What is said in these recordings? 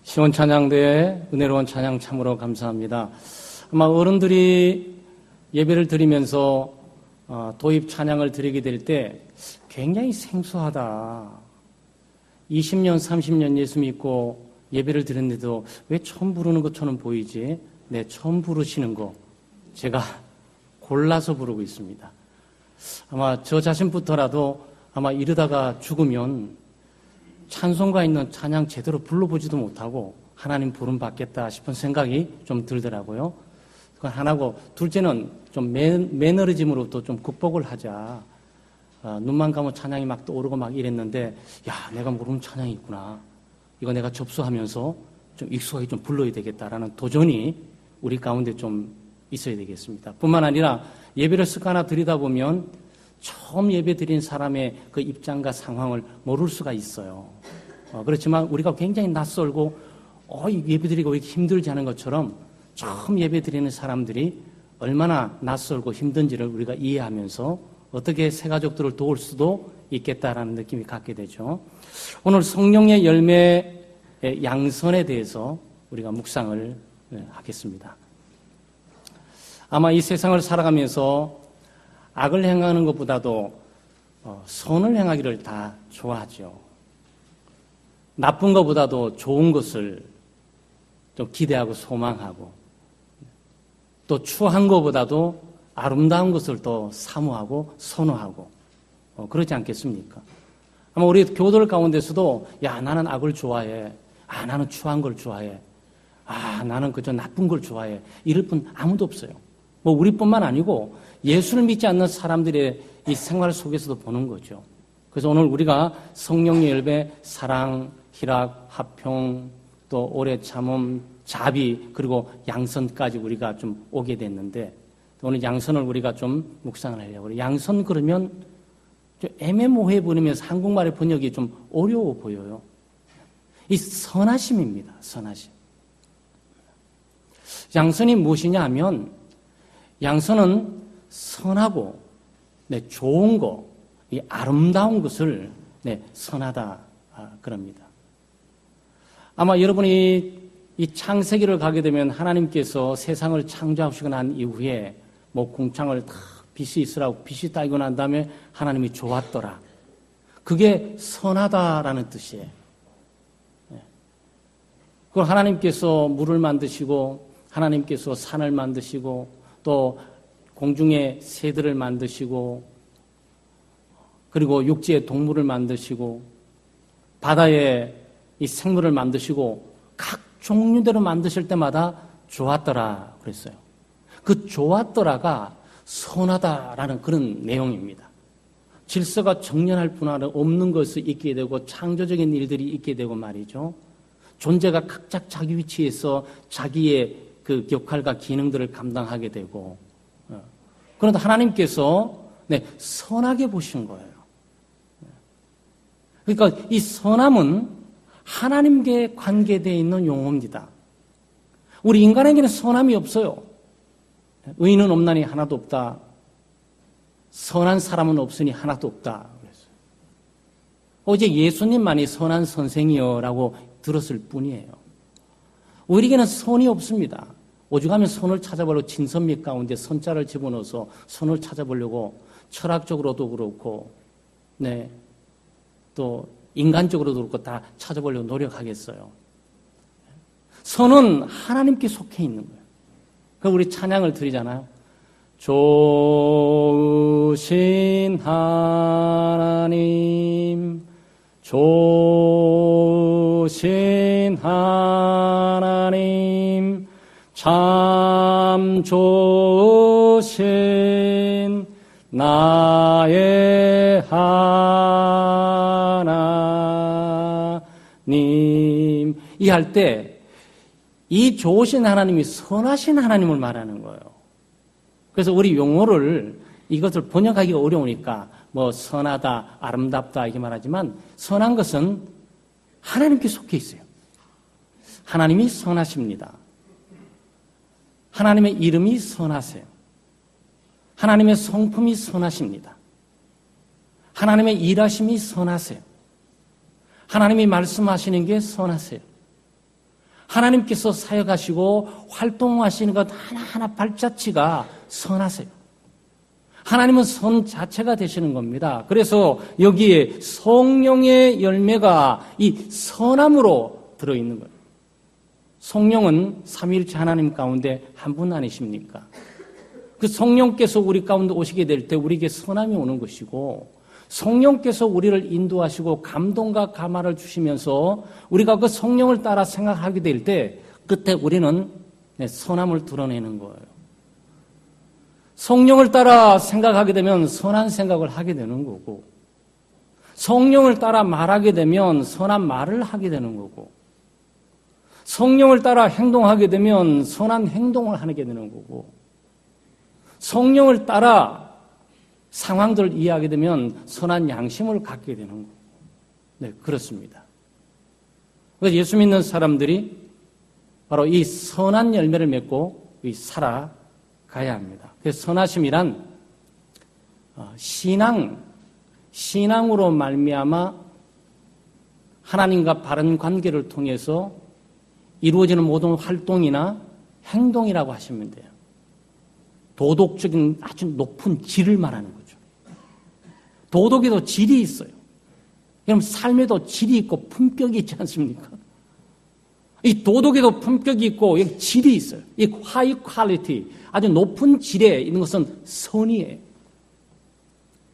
시온 찬양대의 은혜로운 찬양 참으로 감사합니다. 아마 어른들이 예배를 드리면서 도입 찬양을 드리게 될 때 굉장히 생소하다. 20년, 30년 예수 믿고 예배를 드렸는데도 왜 처음 부르는 것처럼 보이지? 네, 처음 부르시는 거 제가 골라서 부르고 있습니다. 아마 저 자신부터라도 아마 이러다가 죽으면 찬송가 있는 찬양 제대로 불러보지도 못하고 하나님 부름 받겠다 싶은 생각이 좀 들더라고요. 그건 하나고, 둘째는 좀 매너리즘으로부터 좀 극복을 하자. 눈만 감으면 찬양이 막 떠오르고 막 이랬는데, 야, 내가 모르는 찬양이 있구나. 이거 내가 접수하면서 좀 익숙하게 좀 불러야 되겠다라는 도전이 우리 가운데 좀 있어야 되겠습니다. 뿐만 아니라 예배를 습관화 드리다 보면 처음 예배 드린 사람의 그 입장과 상황을 모를 수가 있어요. 그렇지만 우리가 굉장히 낯설고, 예배 드리고 왜 힘들지 않은 것처럼 처음 예배 드리는 사람들이 얼마나 낯설고 힘든지를 우리가 이해하면서 어떻게 새 가족들을 도울 수도 있겠다라는 느낌이 갖게 되죠. 오늘 성령의 열매 양선에 대해서 우리가 묵상을 하겠습니다. 아마 이 세상을 살아가면서 악을 행하는 것보다도 선을 행하기를 다 좋아하죠. 나쁜 것보다도 좋은 것을 좀 기대하고 소망하고, 또 추한 것보다도 아름다운 것을 더 사모하고 선호하고, 그러지 않겠습니까? 아마 우리 교도들 가운데서도 야, 나는 악을 좋아해. 나는 추한 걸 좋아해. 나는 그저 나쁜 걸 좋아해. 이럴 분 아무도 없어요. 우리뿐만 아니고 예수를 믿지 않는 사람들의 이 생활 속에서도 보는 거죠. 그래서 오늘 우리가 성령의 열매, 사랑, 희락, 화평, 또 오래 참음, 자비, 그리고 양선까지 우리가 좀 오게 됐는데, 오늘 양선을 우리가 좀 묵상을 하려고. 양선 그러면 좀 애매모호해 보이면서 한국말의 번역이 좀 어려워 보여요. 이 선하심입니다. 선하심. 양선이 무엇이냐 하면, 양선은 선하고, 좋은 거, 이 아름다운 것을 선하다 그럽니다. 아마 여러분이 이 창세기를 가게 되면 하나님께서 세상을 창조하시고 난 이후에 궁창을 다 빛이 있으라고 빛이 따이고 난 다음에 하나님이 좋았더라. 그게 선하다라는 뜻이에요. 그걸 하나님께서 물을 만드시고, 하나님께서 산을 만드시고, 또 공중의 새들을 만드시고, 그리고 육지의 동물을 만드시고, 바다의 이 생물을 만드시고, 각 종류대로 만드실 때마다 좋았더라 그랬어요. 그 좋았더라가 선하다라는 그런 내용입니다. 질서가 정연할 뿐 아니라 없는 것을 있게 되고 창조적인 일들이 있게 되고 말이죠. 존재가 각자 자기 위치에서 자기의 그 역할과 기능들을 감당하게 되고, 그런데 하나님께서 선하게 보신 거예요. 그러니까 이 선함은 하나님께 관계되어 있는 용어입니다. 우리 인간에게는 선함이 없어요. 의인은 없나니 하나도 없다. 선한 사람은 없으니 하나도 없다. 그랬어요. 오직 예수님만이 선한 선생이여라고 들었을 뿐이에요. 우리에게는 선이 없습니다. 오죽하면 선을 찾아보려고 진선미 가운데 선자를 집어넣어서 선을 찾아보려고 철학적으로도 그렇고, 또 인간적으로도 그렇고 다 찾아보려고 노력하겠어요. 선은 하나님께 속해 있는 거예요. 그럼 우리 찬양을 드리잖아요. 좋으신 하나님, 좋으신 하나님, 참 좋으신 나의 하나님. 이 할 때 이 좋으신 하나님이 선하신 하나님을 말하는 거예요. 그래서 우리 용어를 이것을 번역하기가 어려우니까 선하다, 아름답다 이렇게 말하지만, 선한 것은 하나님께 속해 있어요. 하나님이 선하십니다. 하나님의 이름이 선하세요. 하나님의 성품이 선하십니다. 하나님의 일하심이 선하세요. 하나님이 말씀하시는 게 선하세요. 하나님께서 사역하시고 활동하시는 것 하나하나 발자취가 선하세요. 하나님은 선 자체가 되시는 겁니다. 그래서 여기에 성령의 열매가 이 선함으로 들어있는 거예요. 성령은 삼위일체 하나님 가운데 한 분 아니십니까? 그 성령께서 우리 가운데 오시게 될 때 우리에게 선함이 오는 것이고, 성령께서 우리를 인도하시고 감동과 감화를 주시면서 우리가 그 성령을 따라 생각하게 될 때 그때 우리는 선함을 드러내는 거예요. 성령을 따라 생각하게 되면 선한 생각을 하게 되는 거고, 성령을 따라 말하게 되면 선한 말을 하게 되는 거고, 성령을 따라 행동하게 되면 선한 행동을 하게 되는 거고, 성령을 따라 상황들을 이해하게 되면 선한 양심을 갖게 되는 거고. 네, 그렇습니다. 그래서 예수 믿는 사람들이 바로 이 선한 열매를 맺고 살아가야 합니다. 그래서 선하심이란 신앙으로 말미암아 하나님과 바른 관계를 통해서 이루어지는 모든 활동이나 행동이라고 하시면 돼요. 도덕적인 아주 높은 질을 말하는 거죠. 도덕에도 질이 있어요. 그럼 삶에도 질이 있고 품격이 있지 않습니까? 이 도덕에도 품격이 있고 여기 질이 있어요. 이 high quality, 아주 높은 질에 있는 것은 선이에요.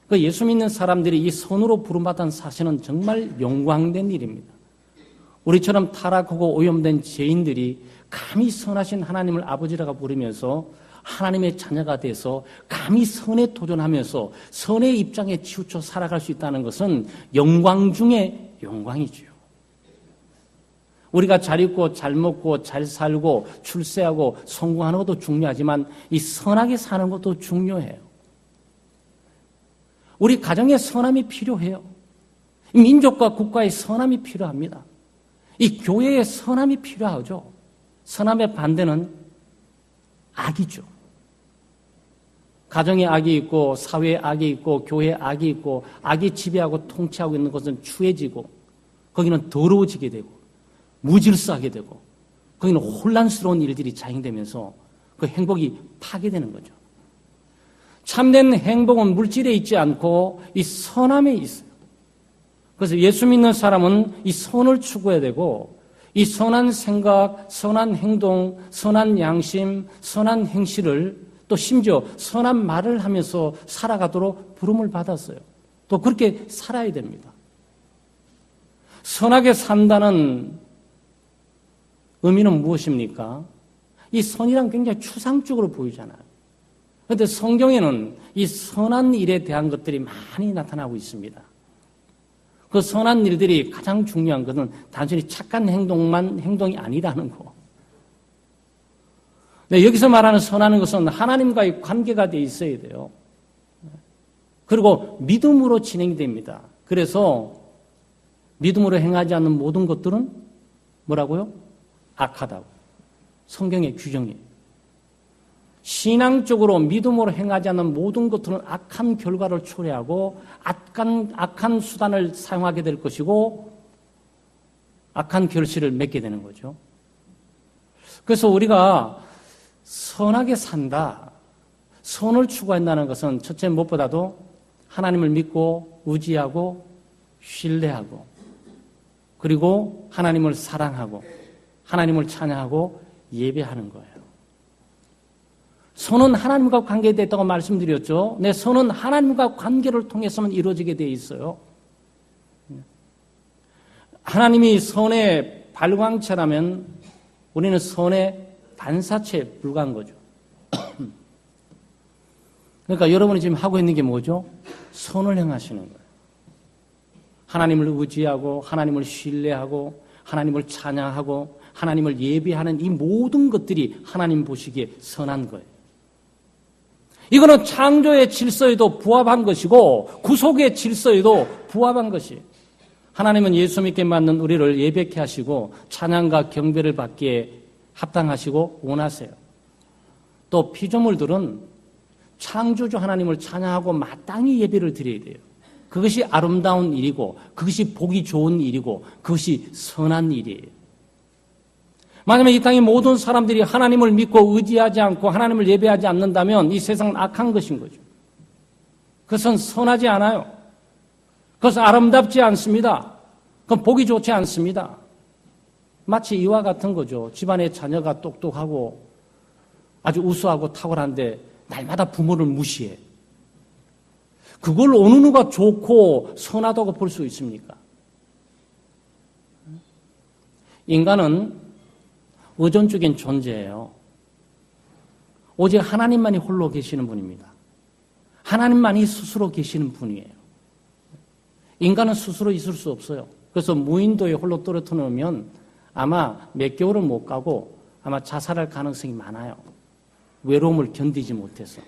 그 예수 믿는 사람들이 이 선으로 부름받은 사실은 정말 영광된 일입니다. 우리처럼 타락하고 오염된 죄인들이 감히 선하신 하나님을 아버지라고 부르면서 하나님의 자녀가 돼서 감히 선에 도전하면서 선의 입장에 치우쳐 살아갈 수 있다는 것은 영광 중에 영광이죠. 우리가 잘 입고 잘 먹고 잘 살고 출세하고 성공하는 것도 중요하지만 이 선하게 사는 것도 중요해요. 우리 가정에 선함이 필요해요. 민족과 국가의 선함이 필요합니다. 이 교회의 선함이 필요하죠. 선함의 반대는 악이죠. 가정에 악이 있고 사회에 악이 있고 교회에 악이 있고 악이 지배하고 통치하고 있는 것은 추해지고 거기는 더러워지게 되고 무질서하게 되고 거기는 혼란스러운 일들이 자행되면서 그 행복이 파괴되는 거죠. 참된 행복은 물질에 있지 않고 이 선함에 있어요. 그래서 예수 믿는 사람은 이 선을 추구해야 되고 이 선한 생각, 선한 행동, 선한 양심, 선한 행실을 또 심지어 선한 말을 하면서 살아가도록 부름을 받았어요. 또 그렇게 살아야 됩니다. 선하게 산다는 의미는 무엇입니까? 이 선이란 굉장히 추상적으로 보이잖아요. 그런데 성경에는 이 선한 일에 대한 것들이 많이 나타나고 있습니다. 그 선한 일들이 가장 중요한 것은 단순히 착한 행동이 아니라는 거. 네, 여기서 말하는 선하는 것은 하나님과의 관계가 돼 있어야 돼요. 그리고 믿음으로 진행이 됩니다. 그래서 믿음으로 행하지 않는 모든 것들은 뭐라고요? 악하다고. 성경의 규정이에요. 신앙적으로 믿음으로 행하지 않는 모든 것들은 악한 결과를 초래하고 악한 수단을 사용하게 될 것이고 악한 결실을 맺게 되는 거죠. 그래서 우리가 선하게 산다, 선을 추구한다는 것은 첫째 무엇보다도 하나님을 믿고 의지하고 신뢰하고 그리고 하나님을 사랑하고 하나님을 찬양하고 예배하는 거예요. 선은 하나님과 관계되었다고 말씀드렸죠. 네, 선은 하나님과 관계를 통해서만 이루어지게 되어 있어요. 하나님이 선의 발광체라면 우리는 선의 반사체에 불과한 거죠. 그러니까 여러분이 지금 하고 있는 게 뭐죠? 선을 행하시는 거예요. 하나님을 의지하고 하나님을 신뢰하고 하나님을 찬양하고 하나님을 예배하는 이 모든 것들이 하나님 보시기에 선한 거예요. 이거는 창조의 질서에도 부합한 것이고 구속의 질서에도 부합한 것이에요. 하나님은 예수 믿게 만든 우리를 예배케 하시고 찬양과 경배를 받기에 합당하시고 원하세요. 또 피조물들은 창조주 하나님을 찬양하고 마땅히 예배를 드려야 돼요. 그것이 아름다운 일이고 그것이 보기 좋은 일이고 그것이 선한 일이에요. 만약에 이 땅의 모든 사람들이 하나님을 믿고 의지하지 않고 하나님을 예배하지 않는다면 이 세상은 악한 것인 거죠. 그것은 선하지 않아요. 그것은 아름답지 않습니다. 그건 보기 좋지 않습니다. 마치 이와 같은 거죠. 집안의 자녀가 똑똑하고 아주 우수하고 탁월한데 날마다 부모를 무시해. 그걸 어느 누가 좋고 선하다고 볼 수 있습니까? 인간은 의존적인 존재예요. 오직 하나님만이 홀로 계시는 분입니다. 하나님만이 스스로 계시는 분이에요. 인간은 스스로 있을 수 없어요. 그래서 무인도에 홀로 떨어뜨려 놓으면 아마 몇 개월은 못 가고 아마 자살할 가능성이 많아요. 외로움을 견디지 못해서.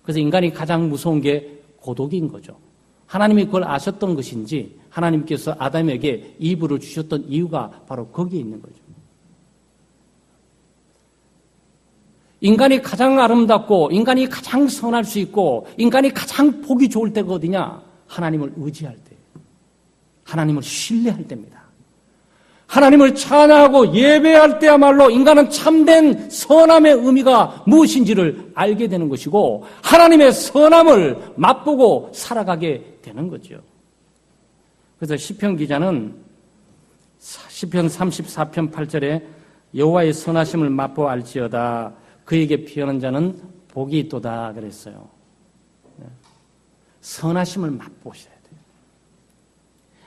그래서 인간이 가장 무서운 게 고독인 거죠. 하나님이 그걸 아셨던 것인지 하나님께서 아담에게 이브를 주셨던 이유가 바로 거기에 있는 거죠. 인간이 가장 아름답고 인간이 가장 선할 수 있고 인간이 가장 보기 좋을 때가 어디냐? 하나님을 의지할 때, 하나님을 신뢰할 때입니다. 하나님을 찬양하고 예배할 때야말로 인간은 참된 선함의 의미가 무엇인지를 알게 되는 것이고 하나님의 선함을 맛보고 살아가게 되는 거죠. 그래서 시편 기자는 시편 34편 8절에 여호와의 선하심을 맛보 알지어다 그에게 피하는 자는 복이 있도다 그랬어요. 선하심을 맛보셔야 돼요.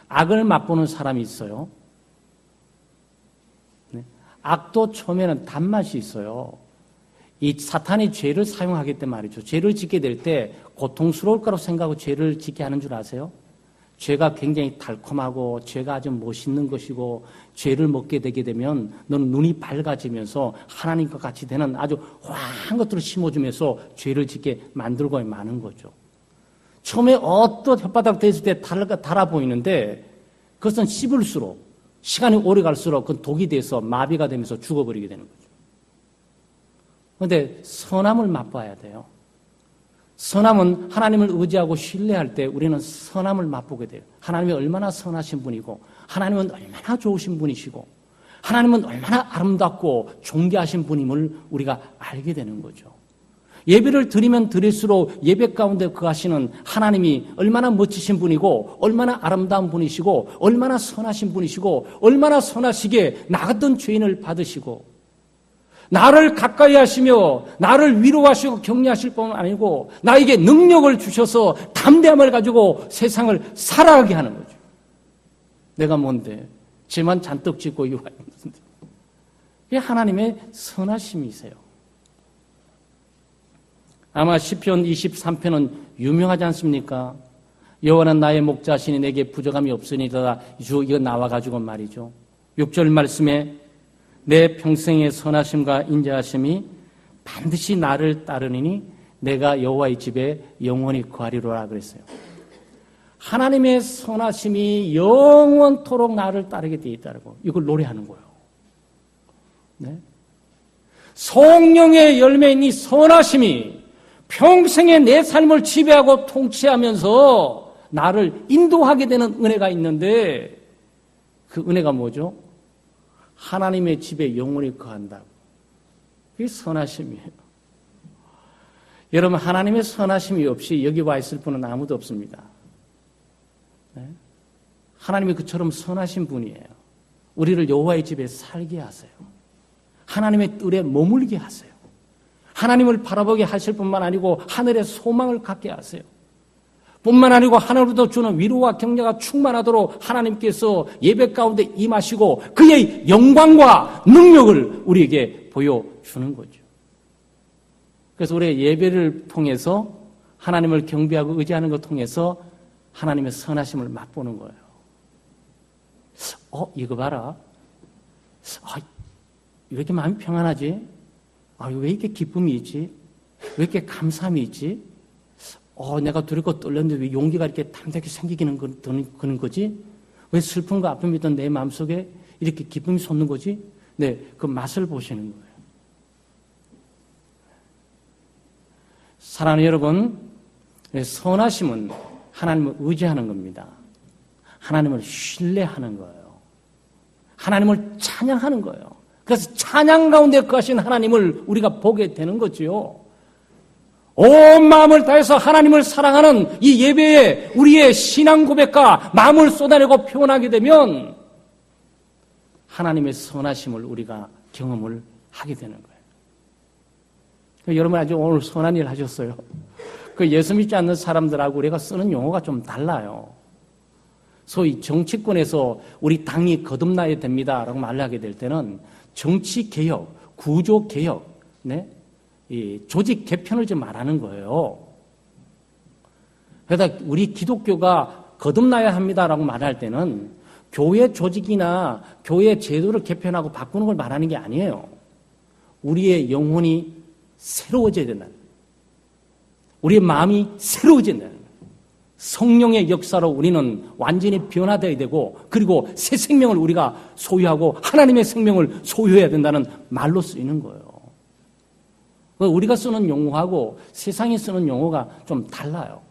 악을 맛보는 사람이 있어요. 악도 처음에는 단맛이 있어요. 이 사탄이 죄를 사용하기 때문에 말이죠. 죄를 짓게 될 때 고통스러울 거라고 생각하고 죄를 짓게 하는 줄 아세요? 죄가 굉장히 달콤하고 죄가 아주 멋있는 것이고 죄를 먹게 되게 되면 너는 눈이 밝아지면서 하나님과 같이 되는 아주 화한 것들을 심어주면서 죄를 짓게 만들고 마는 거죠. 처음에 어떤 혓바닥 대을 때 달아 보이는데 그것은 씹을수록 시간이 오래 갈수록 그건 독이 돼서 마비가 되면서 죽어버리게 되는 거죠. 그런데 선함을 맛봐야 돼요. 선함은 하나님을 의지하고 신뢰할 때 우리는 선함을 맛보게 돼요. 하나님이 얼마나 선하신 분이고 하나님은 얼마나 좋으신 분이시고 하나님은 얼마나 아름답고 존귀하신 분임을 우리가 알게 되는 거죠. 예배를 드리면 드릴수록 예배 가운데 거하시는 하나님이 얼마나 멋지신 분이고 얼마나 아름다운 분이시고 얼마나 선하신 분이시고 얼마나 선하시게 나 같은 죄인을 받으시고 나를 가까이 하시며 나를 위로하시고 격려하실 뿐만 아니고 나에게 능력을 주셔서 담대함을 가지고 세상을 살아가게 하는 거죠. 내가 뭔데? 죄만 잔뜩 짓고 이와 있는데. 그게 하나님의 선하심이세요. 아마 시편 23편은 유명하지 않습니까? 여호와는 나의 목자시니 내게 부족함이 없으니라. 이거 나와가지고 말이죠. 6절 말씀에 내 평생의 선하심과 인자하심이 반드시 나를 따르니 내가 여호와의 집에 영원히 거하리로라 그랬어요. 하나님의 선하심이 영원토록 나를 따르게 되어 있다고 이걸 노래하는 거예요. 네? 성령의 열매인 이 선하심이 평생에 내 삶을 지배하고 통치하면서 나를 인도하게 되는 은혜가 있는데 그 은혜가 뭐죠? 하나님의 집에 영원히 거한다고. 그게 선하심이에요. 여러분 하나님의 선하심이 없이 여기 와 있을 분은 아무도 없습니다. 네? 하나님이 그처럼 선하신 분이에요. 우리를 여호와의 집에 살게 하세요. 하나님의 뜰에 머물게 하세요. 하나님을 바라보게 하실 뿐만 아니고 하늘의 소망을 갖게 하세요. 뿐만 아니고 하늘로부터 주는 위로와 격려가 충만하도록 하나님께서 예배 가운데 임하시고 그의 영광과 능력을 우리에게 보여주는 거죠. 그래서 우리의 예배를 통해서 하나님을 경배하고 의지하는 것 통해서 하나님의 선하심을 맛보는 거예요. 이거 봐라. 왜 이렇게 마음이 평안하지? 왜 이렇게 기쁨이 있지? 왜 이렇게 감사함이 있지? 내가 두렵고 떨렸는데 왜 용기가 이렇게 담대하게 생기는 그런 거지? 왜 슬픔과 아픔이 있던 내 마음속에 이렇게 기쁨이 솟는 거지? 네, 그 맛을 보시는 거예요. 사랑하는 여러분, 선하심은 하나님을 의지하는 겁니다. 하나님을 신뢰하는 거예요. 하나님을 찬양하는 거예요. 그래서 찬양 가운데 거하신 하나님을 우리가 보게 되는 거지요. 온 마음을 다해서 하나님을 사랑하는 이 예배에 우리의 신앙 고백과 마음을 쏟아내고 표현하게 되면 하나님의 선하심을 우리가 경험을 하게 되는 거예요. 여러분 아주 오늘 선한 일 하셨어요. 그 예수 믿지 않는 사람들하고 우리가 쓰는 용어가 좀 달라요. 소위 정치권에서 우리 당이 거듭나야 됩니다라고 말을 하게 될 때는 정치 개혁, 구조 개혁, 네? 이 조직 개편을 좀 말하는 거예요. 그러다 우리 기독교가 거듭나야 합니다라고 말할 때는 교회 조직이나 교회 제도를 개편하고 바꾸는 걸 말하는 게 아니에요. 우리의 영혼이 새로워져야 된다는 거예요. 우리의 마음이 새로워진다는 거예요. 성령의 역사로 우리는 완전히 변화되어야 되고 그리고 새 생명을 우리가 소유하고 하나님의 생명을 소유해야 된다는 말로 쓰이는 거예요. 우리가 쓰는 용어하고 세상이 쓰는 용어가 좀 달라요.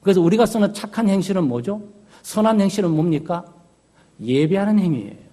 그래서 우리가 쓰는 착한 행실은 뭐죠? 선한 행실은 뭡니까? 예배하는 행위예요.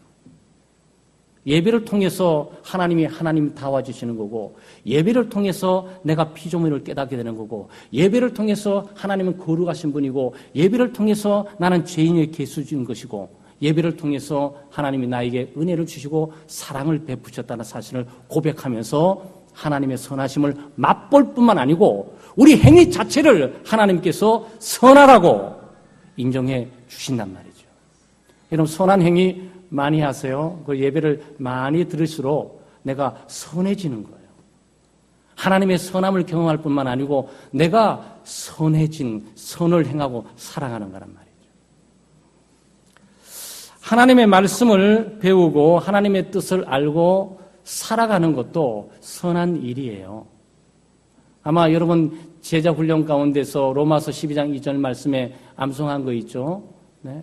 예배를 통해서 하나님 도와주시는 거고 예배를 통해서 내가 피조물을 깨닫게 되는 거고 예배를 통해서 하나님은 거룩하신 분이고 예배를 통해서 나는 죄인의 개수 준 것이고 예배를 통해서 하나님이 나에게 은혜를 주시고 사랑을 베푸셨다는 사실을 고백하면서 하나님의 선하심을 맛볼 뿐만 아니고 우리 행위 자체를 하나님께서 선하라고 인정해 주신단 말이죠. 여러분 선한 행위 많이 하세요. 그 예배를 많이 들을수록 내가 선해지는 거예요. 하나님의 선함을 경험할 뿐만 아니고 내가 선해진 선을 행하고 살아가는 거란 말이죠. 하나님의 말씀을 배우고 하나님의 뜻을 알고 살아가는 것도 선한 일이에요. 아마 여러분 제자 훈련 가운데서 로마서 12장 2절 말씀에 암송한 거 있죠. 네?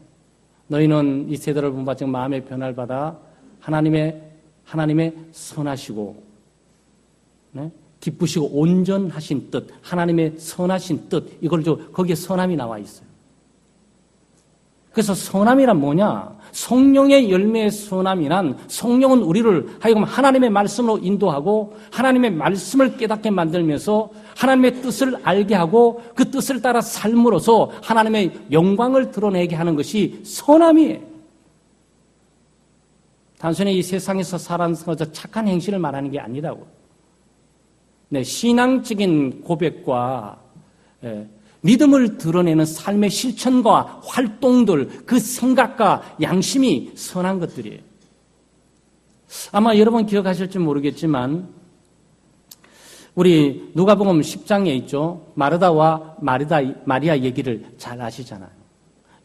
너희는 이 세대를 본받지 마음의 변화를 받아 하나님의 선하시고 네? 기쁘시고 온전하신 뜻, 하나님의 선하신 뜻 이걸 거기에 선함이 나와 있어요. 그래서 선함이란 뭐냐? 성령의 열매의 선함이란 성령은 우리를 하여금 하나님의 말씀으로 인도하고 하나님의 말씀을 깨닫게 만들면서 하나님의 뜻을 알게 하고 그 뜻을 따라 삶으로써 하나님의 영광을 드러내게 하는 것이 선함이에요. 단순히 이 세상에서 살아서 착한 행실을 말하는 게 아니라고. 네, 신앙적인 고백과 믿음을 드러내는 삶의 실천과 활동들, 그 생각과 양심이 선한 것들이에요. 아마 여러분 기억하실지 모르겠지만 우리 누가복음 10장에 있죠. 마르다와 마리아 얘기를 잘 아시잖아요.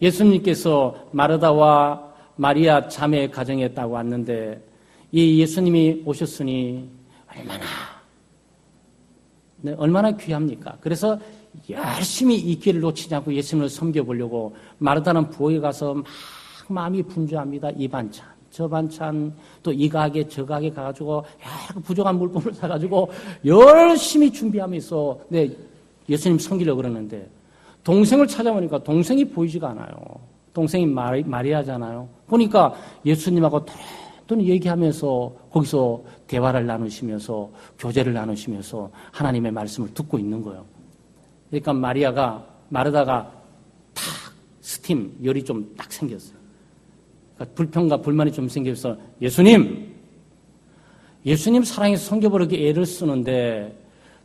예수님께서 마르다와 마리아 자매 가정에 딱 왔는데 이 예수님이 오셨으니 얼마나 귀합니까? 그래서 열심히 이 기회를 놓치지 않고 예수님을 섬겨보려고 마르다는 부엌에 가서 막 마음이 분주합니다. 이 반찬, 저 반찬, 또 이 가게, 저 가게 가가지고 여러 부족한 물품을 사가지고 열심히 준비하면서 예수님 섬기려고 그러는데 동생을 찾아보니까 동생이 보이지가 않아요. 동생이 마리아잖아요. 보니까 예수님하고 또는 얘기하면서 거기서 대화를 나누시면서 교제를 나누시면서 하나님의 말씀을 듣고 있는 거예요. 그러니까 마르다가 열이 좀 딱 생겼어요. 그러니까 불평과 불만이 좀 생겨서 예수님 사랑해서 섬겨보려고 애를 쓰는데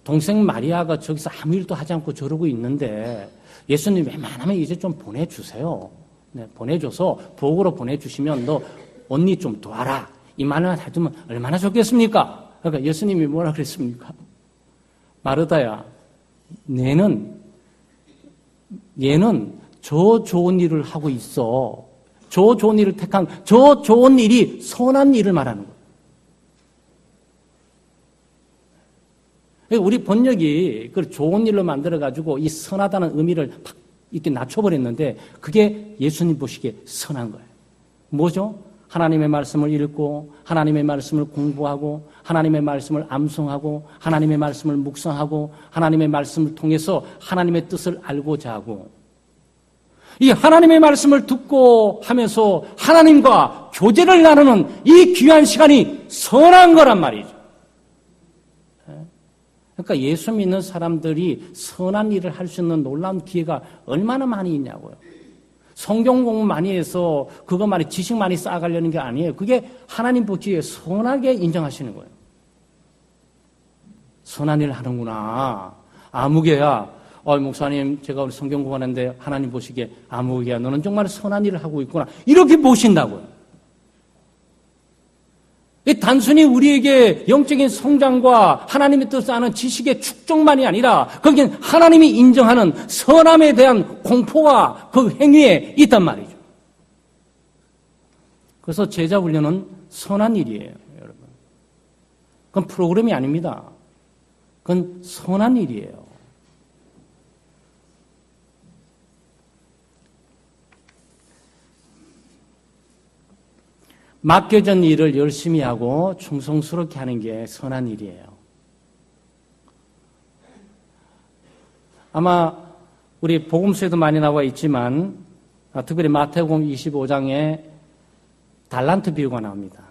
동생 마리아가 저기서 아무 일도 하지 않고 저러고 있는데 예수님 웬만하면 이제 좀 보내주세요. 네, 보내줘서 부엌으로 보내주시면 너 언니 좀 도와라. 이 말을 해주면 얼마나 좋겠습니까? 그러니까 예수님이 뭐라 그랬습니까? 마르다야. 얘는 저 좋은 일을 하고 있어. 저 좋은 일을 택한 저 좋은 일이 선한 일을 말하는 거예요. 우리 번역이 그걸 좋은 일로 만들어가지고 이 선하다는 의미를 팍 이렇게 낮춰버렸는데 그게 예수님 보시기에 선한 거예요. 뭐죠? 하나님의 말씀을 읽고 하나님의 말씀을 공부하고 하나님의 말씀을 암송하고 하나님의 말씀을 묵상하고 하나님의 말씀을 통해서 하나님의 뜻을 알고자 하고 이 하나님의 말씀을 듣고 하면서 하나님과 교제를 나누는 이 귀한 시간이 선한 거란 말이죠. 그러니까 예수 믿는 사람들이 선한 일을 할 수 있는 놀라운 기회가 얼마나 많이 있냐고요. 성경 공부 많이 해서 그거 많이 지식 많이 쌓아가려는 게 아니에요. 그게 하나님 보시기에 선하게 인정하시는 거예요. 선한 일을 하는구나. 아무개야. 목사님, 제가 우리 성경 공부하는데 하나님 보시기에 아무개야. 너는 정말 선한 일을 하고 있구나. 이렇게 보신다고요. 단순히 우리에게 영적인 성장과 하나님의 뜻을 아는 지식의 축적만이 아니라 거기는 하나님이 인정하는 선함에 대한 공포와 그 행위에 있단 말이죠. 그래서 제자 훈련은 선한 일이에요, 여러분. 그건 프로그램이 아닙니다. 그건 선한 일이에요. 맡겨진 일을 열심히 하고 충성스럽게 하는 게 선한 일이에요. 아마 우리 복음서에도 많이 나와 있지만 특별히 마태복음 25장에 달란트 비유가 나옵니다.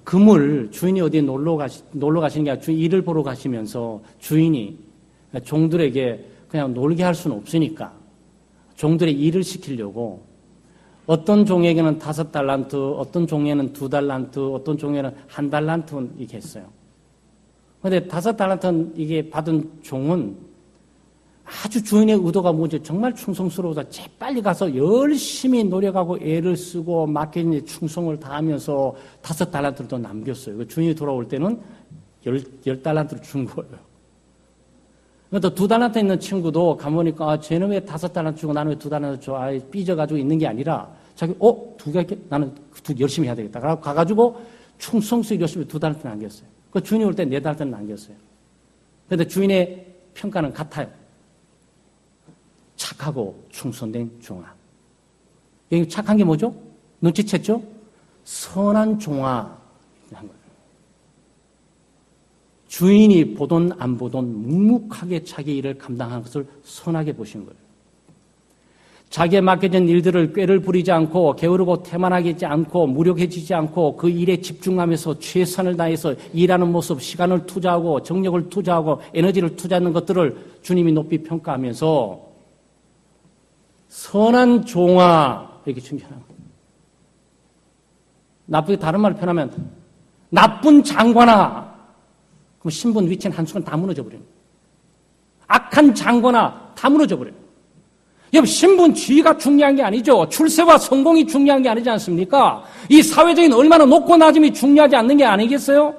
그물 주인이 어디에 놀러 가시는 게 아니라 주인 일을 보러 가시면서 주인이 종들에게 그냥 놀게 할 수는 없으니까 종들의 일을 시키려고 어떤 종에게는 5달란트, 어떤 종에는 2달란트, 어떤 종에는 1달란트 이렇게 했어요. 그런데 5달란트 이게 받은 종은 아주 주인의 의도가 뭔지 정말 충성스러워서 재빨리 가서 열심히 노력하고 애를 쓰고 맡겨진 충성을 다하면서 5달란트를 더 남겼어요. 주인이 돌아올 때는 10달란트를 준 거예요. 또 2달란트 있는 친구도 가보니까 쟤는 왜 5달란트 주고 나는 왜 2달란트 줘? 삐져가지고 있는 게 아니라 자기 2개 나는 열심히 해야 되겠다. 가가지고 충성스럽게 열심히 2달란트 남겼어요. 그 주인이 올 때 4달란트 남겼어요. 그런데 주인의 평가는 같아요. 착하고 충성된 종아. 여기 착한 게 뭐죠? 눈치챘죠? 선한 종아. 한 거예요. 주인이 보던 안 보던 묵묵하게 자기 일을 감당하는 것을 선하게 보신 거예요. 자기에 맡겨진 일들을 꾀를 부리지 않고 게으르고 태만하지 않고 무력해지지 않고 그 일에 집중하면서 최선을 다해서 일하는 모습, 시간을 투자하고 정력을 투자하고 에너지를 투자하는 것들을 주님이 높이 평가하면서 선한 종아 이렇게 칭찬하는 거예요. 나쁘게 다른 말을 표현하면 나쁜 장관아 그럼 신분 위치는 한순간 다 무너져 버립니다. 악한 장관아 다 무너져 버려요. 여러분 신분 지위가 중요한 게 아니죠. 출세와 성공이 중요한 게 아니지 않습니까? 이 사회적인 얼마나 높고 낮음이 중요하지 않는 게 아니겠어요?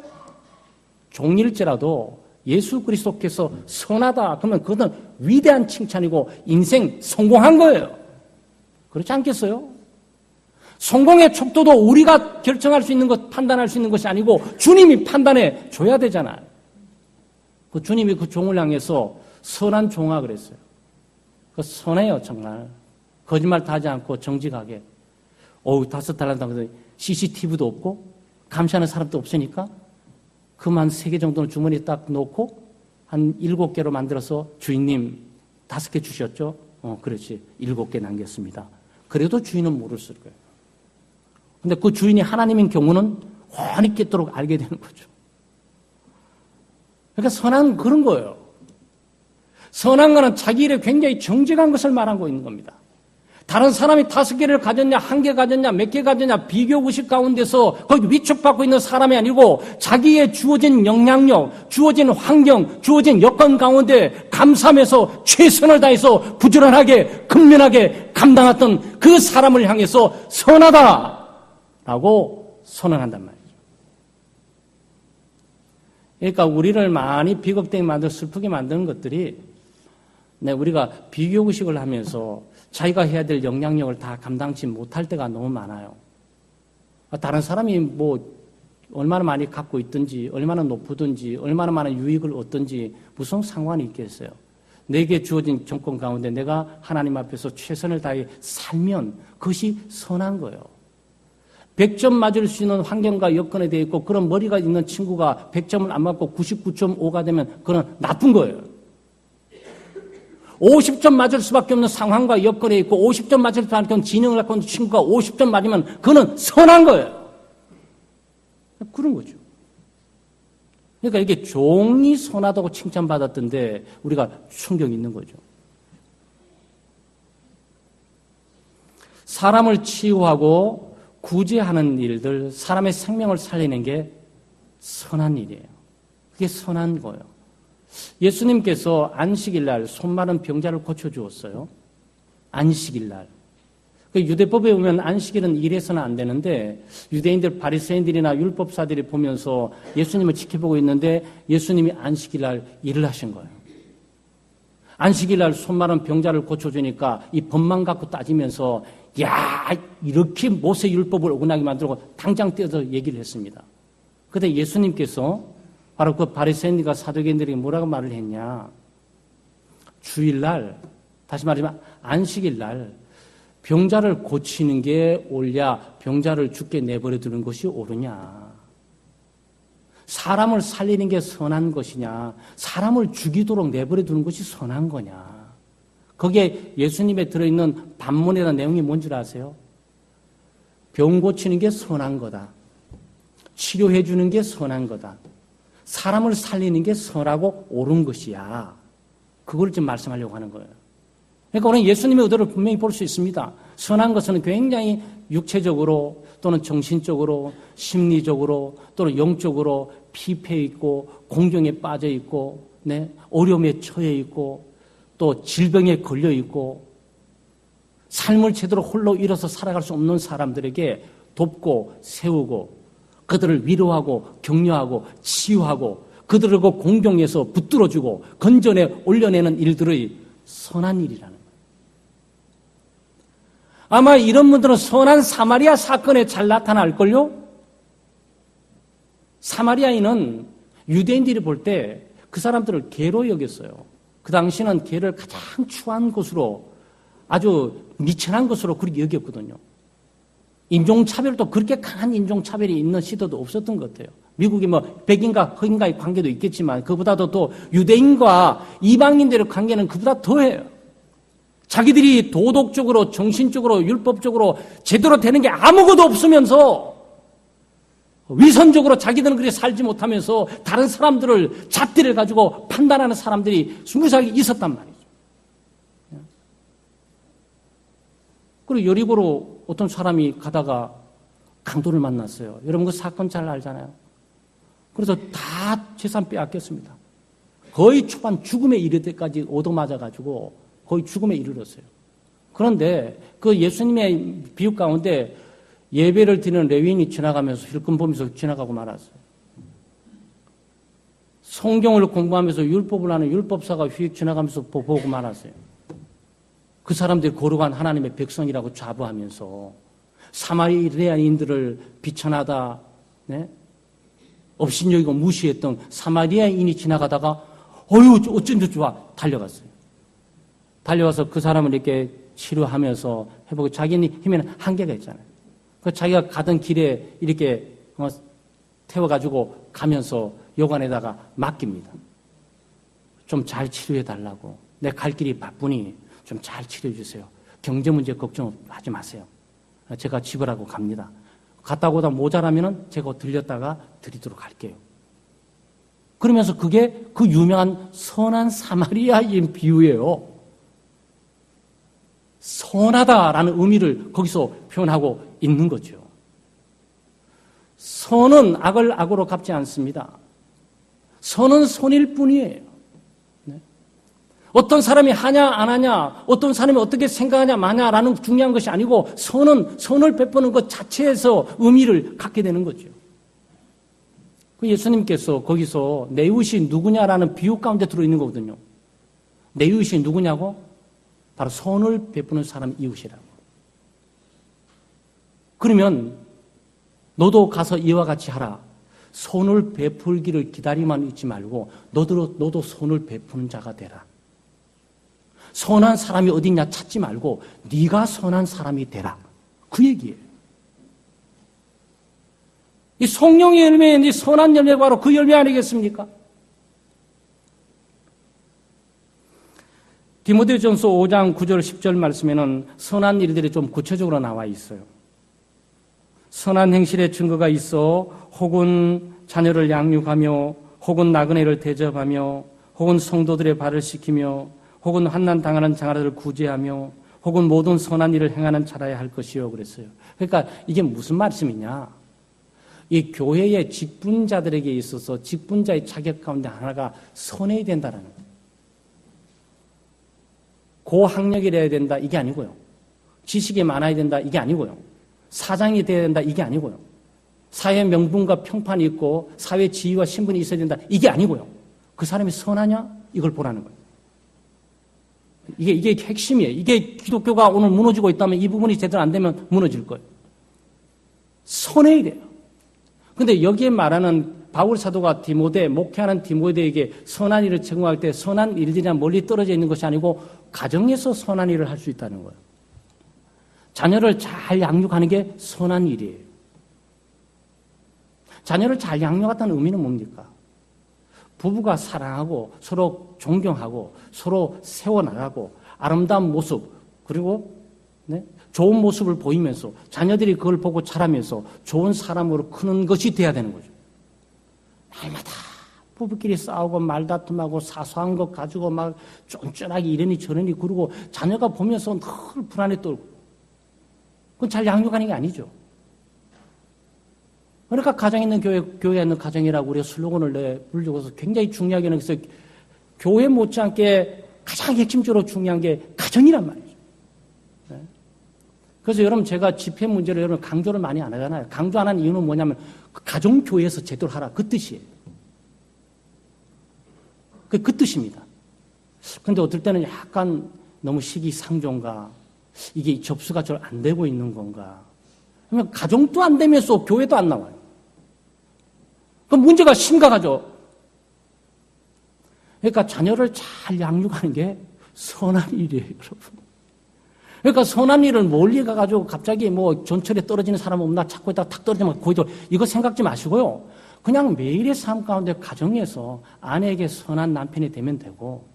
종일지라도 예수 그리스도께서 선하다 그러면 그것은 위대한 칭찬이고 인생 성공한 거예요. 그렇지 않겠어요? 성공의 척도도 우리가 결정할 수 있는 것, 판단할 수 있는 것이 아니고 주님이 판단해 줘야 되잖아요. 그 주님이 그 종을 향해서 선한 종아 그랬어요. 그 선해요, 정말. 거짓말 다 하지 않고 정직하게. 5달란트 하면서 CCTV도 없고 감시하는 사람도 없으니까 그만 3개 정도는 주머니에 딱 놓고 한 7개로 만들어서 주인님 5개 주셨죠? 그렇지. 7개 남겼습니다. 그래도 주인은 모르실 거예요. 근데 그 주인이 하나님인 경우는 훤히 깨도록 알게 되는 거죠. 그러니까 선한 그런 거예요. 선한 거는 자기 일에 굉장히 정직한 것을 말하고 있는 겁니다. 다른 사람이 5개를 가졌냐, 1개 가졌냐, 몇 개 가졌냐, 비교의식 가운데서 거기 위축받고 있는 사람이 아니고 자기의 주어진 영향력, 주어진 환경, 주어진 여건 가운데 감사하면서 최선을 다해서 부지런하게, 근면하게 감당했던 그 사람을 향해서 선하다라고 선언한단 말이에요. 그러니까 우리를 많이 비겁되게 만들고 슬프게 만드는 것들이 우리가 비교의식을 하면서 자기가 해야 될 영향력을 다 감당치 못할 때가 너무 많아요. 다른 사람이 뭐 얼마나 많이 갖고 있든지 얼마나 높든지 얼마나 많은 유익을 얻든지 무슨 상관이 있겠어요. 내게 주어진 정권 가운데 내가 하나님 앞에서 최선을 다해 살면 그것이 선한 거예요. 100점 맞을 수 있는 환경과 여건에 대해 있고 그런 머리가 있는 친구가 100점을 안 맞고 99.5가 되면 그건 나쁜 거예요. 50점 맞을 수밖에 없는 상황과 여건에 있고 50점 맞을 수밖에 없는 지능을 갖고 있는 친구가 50점 맞으면 그건 선한 거예요. 그런 거죠. 그러니까 이게 종이 선하다고 칭찬받았던데 우리가 충격이 있는 거죠. 사람을 치유하고 구제하는 일들, 사람의 생명을 살리는 게 선한 일이에요. 그게 선한 거예요. 예수님께서 안식일 날 손 마른 병자를 고쳐주었어요. 안식일 날. 유대법에 보면 안식일은 일해서는 안 되는데 유대인들 바리새인들이나 율법사들이 보면서 예수님을 지켜보고 있는데 예수님이 안식일 날 일을 하신 거예요. 안식일 날 손 마른 병자를 고쳐주니까 이 법만 갖고 따지면서 야, 이렇게 모세 율법을 어긋나게 만들고 당장 떼어서 얘기를 했습니다. 그때 예수님께서 바로 그 바리새인들과 사두개인들에게 뭐라고 말을 했냐? 주일날, 다시 말하면 안식일 날 병자를 고치는 게 옳냐, 병자를 죽게 내버려 두는 것이 옳으냐? 사람을 살리는 게 선한 것이냐, 사람을 죽이도록 내버려 두는 것이 선한 거냐? 거기에 예수님에 들어있는 반문이라는 내용이 뭔지 아세요? 병 고치는 게 선한 거다. 치료해 주는 게 선한 거다. 사람을 살리는 게 선하고 옳은 것이야. 그걸 좀 말씀하려고 하는 거예요. 그러니까 우리는 예수님의 의도를 분명히 볼 수 있습니다. 선한 것은 굉장히 육체적으로 또는 정신적으로 심리적으로 또는 영적으로 피폐해 있고 공경에 빠져 있고 어려움에 처해 있고 또 질병에 걸려 있고 삶을 제대로 홀로 일어서 살아갈 수 없는 사람들에게 돕고 세우고 그들을 위로하고 격려하고 치유하고 그들을 공경에서 붙들어주고 건전에 올려내는 일들의 선한 일이라는 거예요. 아마 이런 분들은 선한 사마리아 사건에 잘 나타날걸요? 사마리아인은 유대인들이 볼 때 그 사람들을 개로 여겼어요. 그 당시는 개를 가장 추한 것으로 아주 미천한 것으로 그렇게 여겼거든요. 인종차별도 그렇게 강한 인종차별이 있는 시대도 없었던 것 같아요. 미국이 백인과 흑인과의 관계도 있겠지만 그보다도 또 유대인과 이방인들의 관계는 그보다 더해요. 자기들이 도덕적으로 정신적으로 율법적으로 제대로 되는 게 아무것도 없으면서 위선적으로 자기들은 그렇게 살지 못하면서 다른 사람들을 잣대를 가지고 판단하는 사람들이 무수하게 있었단 말이죠. 그리고 여리고로 어떤 사람이 가다가 강도를 만났어요. 여러분 그 사건 잘 알잖아요. 그래서 다 재산 빼앗겼습니다. 거의 초반 죽음에 이를 때까지 얻어맞아가지고 거의 죽음에 이르렀어요. 그런데 그 예수님의 비유 가운데 예배를 드리는 레위인이 지나가면서 힐끔 보면서 지나가고 말았어요. 성경을 공부하면서 율법을 하는 율법사가 휙 지나가면서 보고 말았어요. 그 사람들이 거룩한 하나님의 백성이라고 자부하면서 사마리아인들을 비천하다, 업신여기고 무시했던 사마리아인이 지나가다가 어쩐지 좋아 달려갔어요. 달려와서 그 사람을 이렇게 치료하면서 해보고 자기는 힘에는 한계가 있잖아요. 그 자기가 가던 길에 이렇게 태워가지고 가면서 요관에다가 맡깁니다. 좀 잘 치료해달라고. 내 갈 길이 바쁘니 좀 잘 치료해주세요. 경제 문제 걱정하지 마세요. 제가 지불하고 갑니다. 갔다 오다 모자라면은 제가 들렸다가 드리도록 할게요. 그러면서 그게 그 유명한 선한 사마리아인 비유예요. 선하다라는 의미를 거기서 표현하고 있는 거죠. 선은 악을 악으로 갚지 않습니다. 선은 선일 뿐이에요. 어떤 사람이 하냐 안 하냐, 어떤 사람이 어떻게 생각하냐 마냐라는 중요한 것이 아니고 선은 선을 베푸는 것 자체에서 의미를 갖게 되는 거죠. 그 예수님께서 거기서 내 이웃이 누구냐라는 비유 가운데 들어있는 거거든요. 내 이웃이 누구냐고? 바로 선을 베푸는 사람 이웃이라고. 그러면 너도 가서 이와 같이 하라. 선을 베풀기를 기다리만 있지 말고 너도 선을 베푸는 자가 되라. 선한 사람이 어딨냐 찾지 말고 네가 선한 사람이 되라. 그 얘기예요. 이 성령의 열매인지 선한 열매가 바로 그 열매 아니겠습니까? 디모데전서 5장 9절 10절 말씀에는 선한 일들이 좀 구체적으로 나와 있어요. 선한 행실의 증거가 있어 혹은 자녀를 양육하며 혹은 나그네를 대접하며 혹은 성도들의 발을 씻기며 혹은 환난 당하는 장하들을 구제하며 혹은 모든 선한 일을 행하는 자라야 할 것이요 그랬어요. 그러니까 이게 무슨 말씀이냐? 이 교회의 직분자들에게 있어서 직분자의 자격 가운데 하나가 선해야 된다는 거예요. 고학력이라야 된다 이게 아니고요. 지식이 많아야 된다 이게 아니고요. 사장이 돼야 된다 이게 아니고요. 사회 명분과 평판이 있고 사회 지위와 신분이 있어야 된다 이게 아니고요. 그 사람이 선하냐 이걸 보라는 거예요. 이게 핵심이에요. 이게 기독교가 오늘 무너지고 있다면 이 부분이 제대로 안 되면 무너질 거예요. 선해야 돼요. 근데 여기에 말하는 바울 사도가 목회하는 디모데에게 선한 일을 제공할 때 선한 일들이나 멀리 떨어져 있는 것이 아니고 가정에서 선한 일을 할 수 있다는 거예요. 자녀를 잘 양육하는 게 선한 일이에요. 자녀를 잘 양육한다는 의미는 뭡니까? 부부가 사랑하고 서로 존경하고 서로 세워나가고 아름다운 모습 그리고 좋은 모습을 보이면서 자녀들이 그걸 보고 자라면서 좋은 사람으로 크는 것이 돼야 되는 거죠. 날마다 부부끼리 싸우고 말다툼하고 사소한 것 가지고 막 쫀쫀하게 이러니 저러니 그러고 자녀가 보면서 늘 불안에 떨고 그건 잘 양육하는 게 아니죠. 그러니까 가정에 있는 교회에 있는 가정이라고 우리가 슬로건을 부르고서 굉장히 중요하게 여기서 교회 못지않게 가장 핵심적으로 중요한 게 가정이란 말이죠. 그래서 여러분 제가 집회 문제를 여러분 강조를 많이 안 하잖아요. 강조 안 하는 이유는 뭐냐면 가정교회에서 제대로 하라 그 뜻이에요. 그 뜻입니다. 그런데 어떨 때는 약간 너무 시기상조인가 이게 접수가 잘 안 되고 있는 건가 그러면 가정도 안 되면서 교회도 안 나와요. 그럼 문제가 심각하죠. 그러니까 자녀를 잘 양육하는 게 선한 일이에요, 여러분. 그러니까 선한 일을 멀리 가가지고 갑자기 뭐 전철에 떨어지는 사람 없나 찾고 있다가 탁 떨어지면 거기도 이거 생각지 마시고요. 그냥 매일의 삶 가운데 가정에서 아내에게 선한 남편이 되면 되고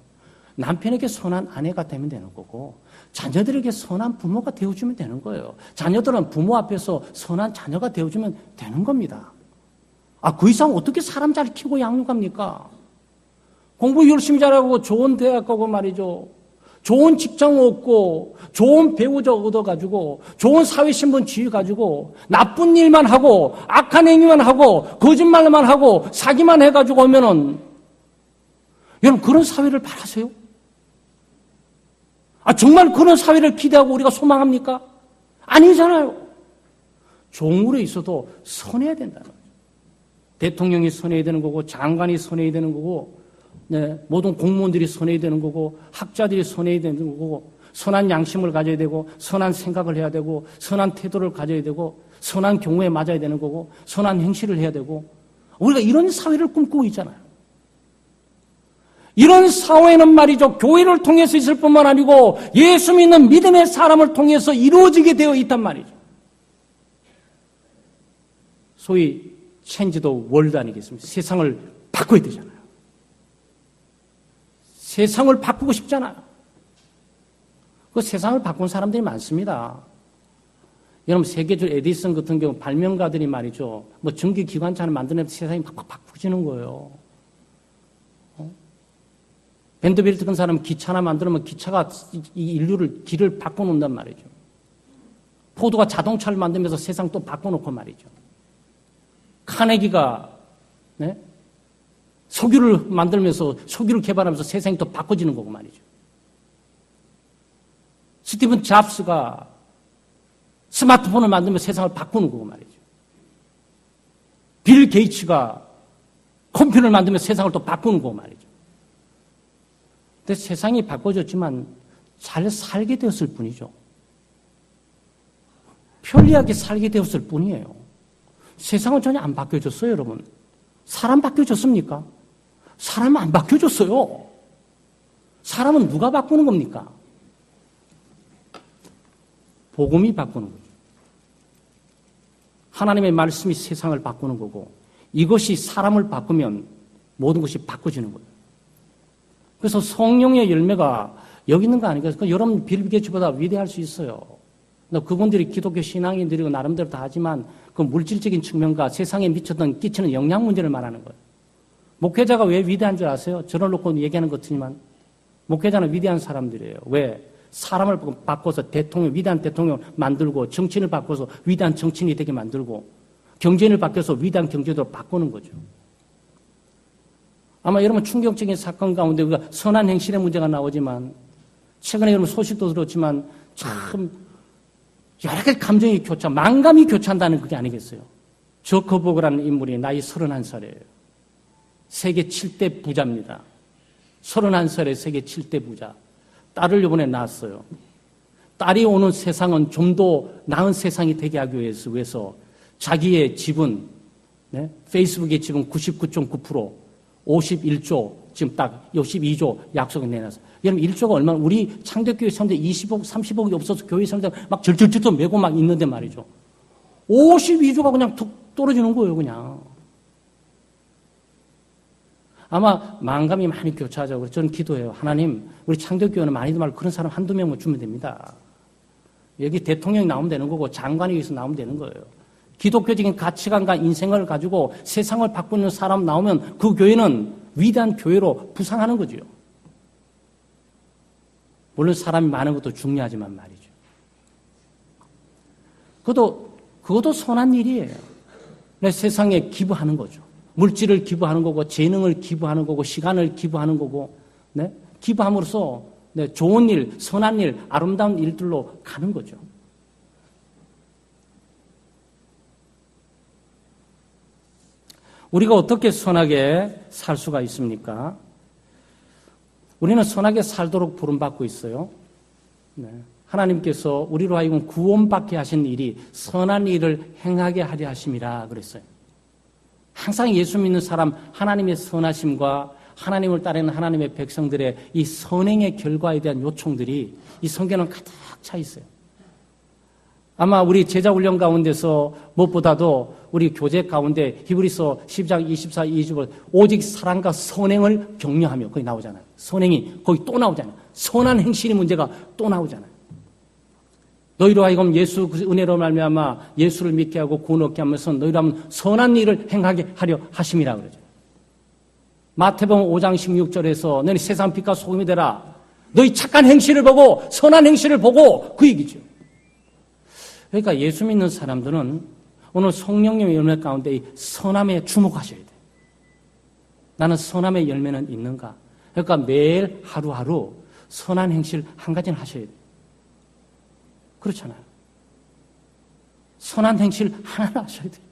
남편에게 선한 아내가 되면 되는 거고 자녀들에게 선한 부모가 되어주면 되는 거예요. 자녀들은 부모 앞에서 선한 자녀가 되어주면 되는 겁니다. 그 이상 어떻게 사람 잘 키우고 양육합니까? 공부 열심히 잘하고 좋은 대학 가고 말이죠. 좋은 직장 얻고 좋은 배우자 얻어가지고 좋은 사회신분 지위 가지고 나쁜 일만 하고 악한 행위만 하고 거짓말만 하고 사기만 해가지고 오면은 여러분 그런 사회를 바라세요? 정말 그런 사회를 기대하고 우리가 소망합니까? 아니잖아요. 종으로 있어도 선해야 된다는 거죠. 대통령이 선해야 되는 거고 장관이 선해야 되는 거고 모든 공무원들이 선해야 되는 거고 학자들이 선해야 되는 거고 선한 양심을 가져야 되고 선한 생각을 해야 되고 선한 태도를 가져야 되고 선한 경우에 맞아야 되는 거고 선한 행실을 해야 되고 우리가 이런 사회를 꿈꾸고 있잖아요. 이런 사회는 말이죠. 교회를 통해서 있을 뿐만 아니고 예수 믿는 믿음의 사람을 통해서 이루어지게 되어 있단 말이죠. 소위 체인지 더 월드 아니겠습니까? 세상을 바꿔야 되잖아요. 세상을 바꾸고 싶잖아요. 그 세상을 바꾼 사람들이 많습니다. 여러분 세계적으로 에디슨 같은 경우 발명가들이 말이죠. 뭐 전기기관차를 만드는데 세상이 막 바꾸지는 거예요. 밴드빌트 같은 사람은 기차 하나 만들면 기차가 이 인류를 길을 바꿔놓는단 말이죠. 포도가 자동차를 만들면서 세상 또 바꿔놓고 말이죠. 카네기가 석유를 만들면서 석유를 개발하면서 세상이 또 바꿔지는 거고 말이죠. 스티븐 잡스가 스마트폰을 만들면서 세상을 바꾸는 거고 말이죠. 빌 게이츠가 컴퓨터를 만들면서 세상을 또 바꾸는 거고 말이죠. 근데 세상이 바꿔졌지만 잘 살게 되었을 뿐이죠. 편리하게 살게 되었을 뿐이에요. 세상은 전혀 안 바뀌어졌어요, 여러분. 사람 바뀌어졌습니까? 사람은 안 바뀌어졌어요. 사람은 누가 바꾸는 겁니까? 복음이 바꾸는 거죠. 하나님의 말씀이 세상을 바꾸는 거고 이것이 사람을 바꾸면 모든 것이 바꿔지는 거예요. 그래서 성령의 열매가 여기 있는 거 아니겠습니까? 여러분 빌 게이츠보다 위대할 수 있어요. 그분들이 기독교 신앙인들이고 나름대로 다 하지만 그 물질적인 측면과 세상에 끼치는 영향 문제를 말하는 거예요. 목회자가 왜 위대한 줄 아세요? 저를 놓고 얘기하는 것 같지만 목회자는 위대한 사람들이에요. 왜? 사람을 바꿔서 위대한 대통령 만들고 정치인을 바꿔서 위대한 정치인이 되게 만들고 경제인을 바꿔서 위대한 경제인으로 바꾸는 거죠. 아마 여러분 충격적인 사건 가운데 우리가 선한 행실의 문제가 나오지만 최근에 여러분 소식도 들었지만 참 여러 가지 감정이 만감이 교차한다는 그게 아니겠어요. 저커버그라는 인물이 나이 31살이에요. 세계 7대 부자입니다. 31살에 세계 7대 부자. 딸을 이번에 낳았어요. 딸이 오는 세상은 좀 더 나은 세상이 되게 하기 위해서 자기의 지분, 네? 페이스북의 지분 99.9%, 51조, 지금 딱 52조 약속을 내놨어요. 여러분 1조가 얼마나 우리 창대교회 성대 20억, 30억이 없어서 교회 성대 막 절절절절 메고 막 있는데 말이죠. 52조가 그냥 툭 떨어지는 거예요, 그냥. 아마 만감이 많이 교차하죠. 그래서 저는 기도해요. 하나님, 우리 창대교회는 많이도 말고 그런 사람 한두 명만 주면 됩니다. 여기 대통령이 나오면 되는 거고 장관이 여기서 나오면 되는 거예요. 기독교적인 가치관과 인생을 가지고 세상을 바꾸는 사람 나오면 그 교회는 위대한 교회로 부상하는 거죠. 물론 사람이 많은 것도 중요하지만 말이죠. 그것도 선한 일이에요. 세상에 기부하는 거죠. 물질을 기부하는 거고, 재능을 기부하는 거고, 시간을 기부하는 거고, 네? 기부함으로써 네, 좋은 일, 선한 일, 아름다운 일들로 가는 거죠. 우리가 어떻게 선하게 살 수가 있습니까? 우리는 선하게 살도록 부름받고 있어요. 네. 하나님께서 우리로 하여금 구원받게 하신 일이 선한 일을 행하게 하려 하심이라 그랬어요. 항상 예수 믿는 사람 하나님의 선하심과 하나님을 따르는 하나님의 백성들의 이 선행의 결과에 대한 요청들이 이 성경은 가득 차 있어요. 아마 우리 제자훈련 가운데서 무엇보다도 우리 교재 가운데 히브리서 10장 24, 25 오직 사랑과 선행을 격려하며 거기 나오잖아요. 선행이 거기 또 나오잖아요. 선한 행실의 문제가 또 나오잖아요. 너희로 하여금 예수 은혜로 말미암아 예수를 믿게 하고 구원 얻게 하면서 너희로 하면 선한 일을 행하게 하려 하심이라 그러죠. 마태복음 5장 16절에서 너희 세상 빛과 소금이 되라. 너희 착한 행실을 보고 선한 행실을 보고 그 얘기죠. 그러니까 예수 믿는 사람들은 오늘 성령님의 열매 가운데 이 선함에 주목하셔야 돼요. 나는 선함의 열매는 있는가? 그러니까 매일 하루하루 선한 행실 한 가지는 하셔야 돼요. 그렇잖아요. 선한 행실 하나는 하셔야 돼요.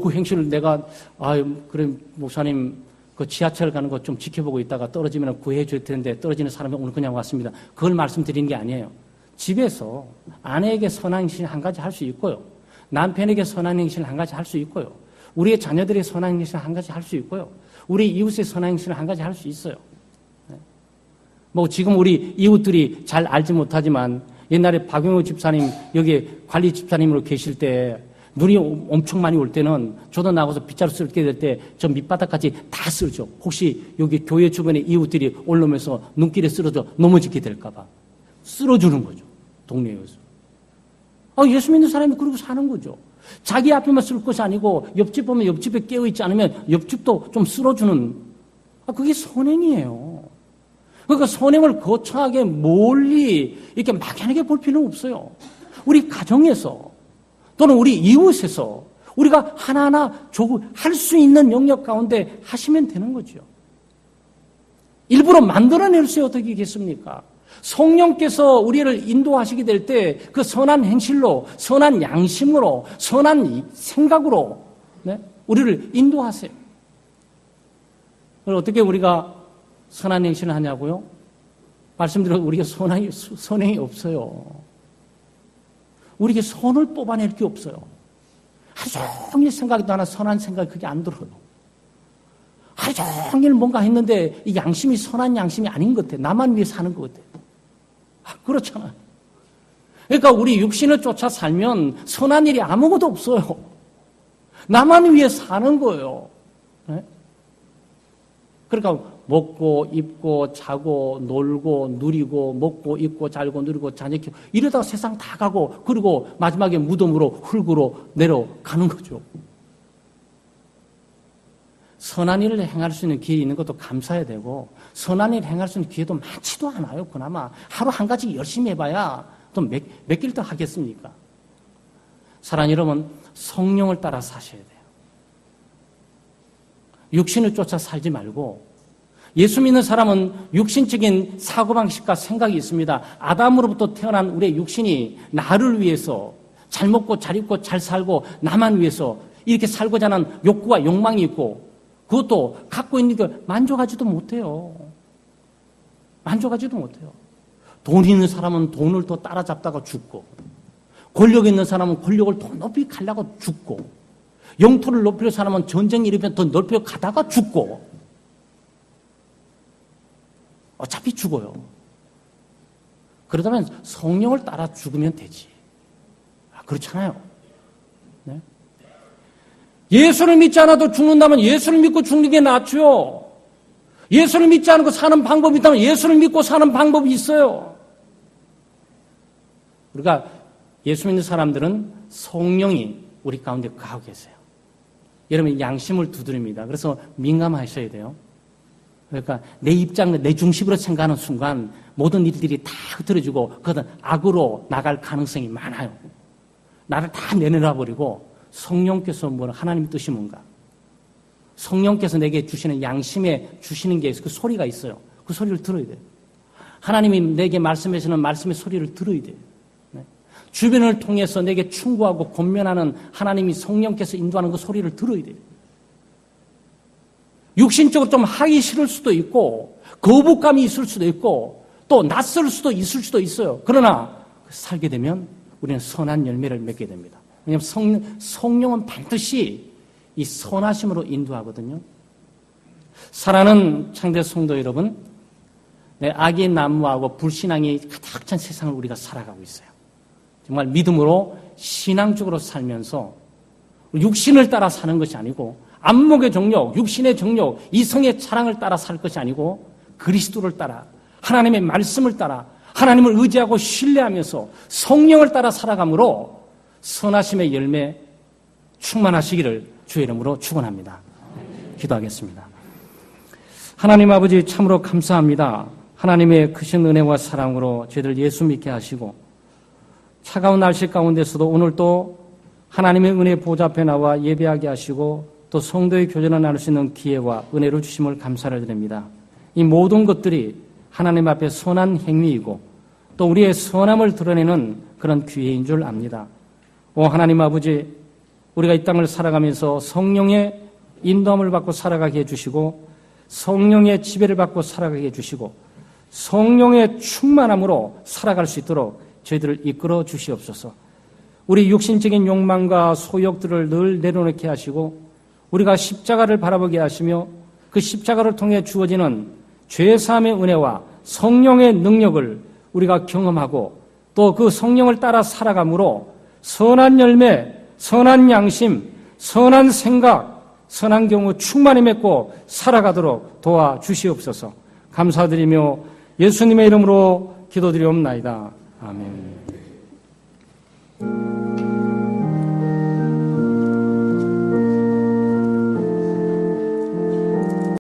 그 행실을 내가, 그래, 목사님, 그 지하철 가는 거 좀 지켜보고 있다가 떨어지면 구해야 줄 텐데 떨어지는 사람이 오늘 그냥 왔습니다. 그걸 말씀드리는 게 아니에요. 집에서 아내에게 선한 행실 한 가지 할 수 있고요. 남편에게 선한 행실 한 가지 할 수 있고요. 우리의 자녀들의 선한 행실 한 가지 할 수 있고요. 우리 이웃의 선한 행실 한 가지 할 수 있어요. 뭐 지금 우리 이웃들이 잘 알지 못하지만 옛날에 박용호 집사님 여기 관리 집사님으로 계실 때 눈이 엄청 많이 올 때는 저도 나가서 빗자루 쓸게 될 때 저 밑바닥까지 다 쓸죠. 혹시 여기 교회 주변에 이웃들이 올라오면서 눈길에 쓰러져 넘어지게 될까 봐 쓸어주는 거죠. 동네에서. 예수 믿는 사람이 그러고 사는 거죠. 자기 앞에만 쓸 것이 아니고 옆집 보면 옆집에 깨어있지 않으면 옆집도 좀 쓸어주는 그게 선행이에요. 그러니까 선행을 거창하게 멀리 이렇게 막연하게 볼 필요는 없어요. 우리 가정에서 또는 우리 이웃에서 우리가 하나하나 할 수 있는 영역 가운데 하시면 되는 거죠. 일부러 만들어낼 수 어떻게 있겠습니까? 성령께서 우리를 인도하시게 될 때 그 선한 행실로, 선한 양심으로, 선한 생각으로 네? 우리를 인도하세요. 그럼 어떻게 우리가 선한 행실을 하냐고요? 말씀드린 우리가 선행이 없어요. 우리에게 선을 뽑아낼 게 없어요. 하루 종일 생각도 하나 선한 생각이 그게 안 들어요. 하루 종일 뭔가 했는데 이 양심이 선한 양심이 아닌 것 같아. 나만 위해 사는 것 같아. 그렇잖아요. 그러니까 우리 육신을 쫓아 살면 선한 일이 아무것도 없어요. 나만 위해 사는 거예요. 네? 그러니까 먹고 입고 자고 놀고 누리고 먹고 입고 자고 누리고 자녀 키우고 이러다가 세상 다 가고 그리고 마지막에 무덤으로 흙으로 내려가는 거죠. 선한 일을 행할 수 있는 기회 있는 것도 감사해야 되고 선한 일을 행할 수 있는 기회도 많지도 않아요. 그나마 하루 한 가지 열심히 해봐야 또 몇 길 더 하겠습니까? 사랑하는 여러분, 성령을 따라 사셔야 돼요. 육신을 쫓아 살지 말고 예수 믿는 사람은 육신적인 사고방식과 생각이 있습니다. 아담으로부터 태어난 우리의 육신이 나를 위해서 잘 먹고 잘 입고 잘 살고 나만 위해서 이렇게 살고자 하는 욕구와 욕망이 있고 그것도 갖고 있는 게 만족하지도 못해요. 만족하지도 못해요. 돈 있는 사람은 돈을 또 따라잡다가 죽고 권력 있는 사람은 권력을 더 높이 가려고 죽고 영토를 높이려 사람은 전쟁이 일으키면 더 넓혀 가다가 죽고 어차피 죽어요. 그러다면 성령을 따라 죽으면 되지. 그렇잖아요. 네? 예수를 믿지 않아도 죽는다면 예수를 믿고 죽는 게 낫죠. 예수를 믿지 않고 사는 방법이 있다면 예수를 믿고 사는 방법이 있어요. 우리가 예수 믿는 사람들은 성령이 우리 가운데 가고 계세요. 여러분 양심을 두드립니다. 그래서 민감하셔야 돼요. 그러니까 내 입장, 내 중심으로 생각하는 순간 모든 일들이 다 흐트러지고 그것은 악으로 나갈 가능성이 많아요. 나를 다 내려놔버리고 성령께서 뭐 하나님의 뜻이 뭔가 성령께서 내게 주시는 양심에 주시는 게 그 소리가 있어요. 그 소리를 들어야 돼요. 하나님이 내게 말씀하시는 말씀의 소리를 들어야 돼요. 네. 주변을 통해서 내게 충고하고 권면하는 하나님이 성령께서 인도하는 그 소리를 들어야 돼요. 육신적으로 좀 하기 싫을 수도 있고 거부감이 있을 수도 있고 또 낯설 수도 있을 수도 있어요. 그러나 살게 되면 우리는 선한 열매를 맺게 됩니다. 왜냐하면 성령은 반드시 이 선하심으로 인도하거든요. 사랑하는 창대 성도 여러분, 악의 난무하고 불신앙이 가득 찬 세상을 우리가 살아가고 있어요. 정말 믿음으로 신앙적으로 살면서 육신을 따라 사는 것이 아니고 안목의 정욕, 육신의 정욕, 이성의 자랑을 따라 살 것이 아니고 그리스도를 따라 하나님의 말씀을 따라 하나님을 의지하고 신뢰하면서 성령을 따라 살아감으로 선하심의 열매 충만하시기를 주의 이름으로 축원합니다. 기도하겠습니다. 하나님 아버지 참으로 감사합니다. 하나님의 크신 은혜와 사랑으로 저희들 예수 믿게 하시고 차가운 날씨 가운데서도 오늘 또 하나님의 은혜 보좌 앞에 나와 예배하게 하시고 또 성도의 교제를 나눌 수 있는 기회와 은혜를 주심을 감사를 드립니다. 이 모든 것들이 하나님 앞에 선한 행위이고 또 우리의 선함을 드러내는 그런 기회인 줄 압니다. 하나님 아버지, 우리가 이 땅을 살아가면서 성령의 인도함을 받고 살아가게 해주시고 성령의 지배를 받고 살아가게 해주시고 성령의 충만함으로 살아갈 수 있도록 저희들을 이끌어 주시옵소서. 우리 육신적인 욕망과 소욕들을 늘 내려놓게 하시고 우리가 십자가를 바라보게 하시며 그 십자가를 통해 주어지는 죄사함의 은혜와 성령의 능력을 우리가 경험하고 또 그 성령을 따라 살아감으로 선한 열매, 선한 양심, 선한 생각, 선한 경우 충만히 맺고 살아가도록 도와주시옵소서. 감사드리며 예수님의 이름으로 기도드리옵나이다. 아멘.